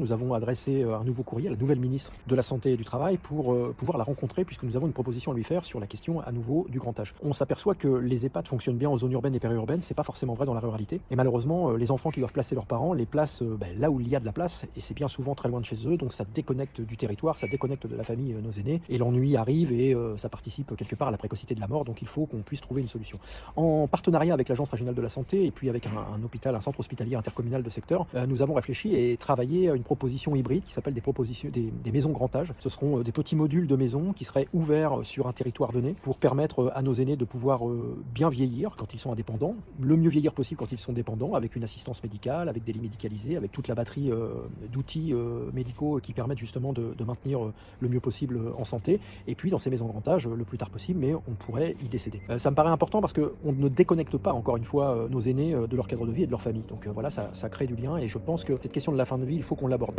Nous avons adressé un nouveau courrier à la nouvelle ministre de la Santé et du Travail pour pouvoir la rencontrer, puisque nous avons une proposition à lui faire sur la question à nouveau du grand âge. On s'aperçoit que les EHPAD fonctionnent bien en zone urbaine et périurbaine, c'est pas forcément vrai dans la ruralité. Et malheureusement, les enfants qui doivent placer leurs parents les placent là où il y a de la place, et c'est bien souvent très loin de chez eux, donc ça déconnecte du territoire, ça déconnecte de la famille nos aînés, et l'ennui arrive et ça participe quelque part à la précocité de la mort, donc il faut qu'on puisse trouver une solution. En partenariat avec l'Agence régionale de la santé et puis avec un hôpital, un centre hospitalier intercommunal de secteur, nous avons réfléchi et travaillé à une proposition hybride qui s'appelle des maisons grand âge. Ce seront des petits modules de maisons qui seraient ouverts sur un territoire donné pour permettre à nos aînés de pouvoir bien vieillir quand ils sont indépendants, le mieux vieillir possible quand ils sont dépendants, avec une assistance médicale, avec des lits médicalisés, avec toute la batterie d'outils médicaux qui permettent justement de maintenir le mieux possible en santé, et puis dans ces maisons grand âge le plus tard possible, mais on pourrait y décéder. Ça me paraît important parce qu'on ne déconnecte pas encore une fois nos aînés de leur cadre de vie et de leur famille. Donc voilà, ça crée du lien, et je pense que cette question de la fin de vie, il faut qu'on l'aborde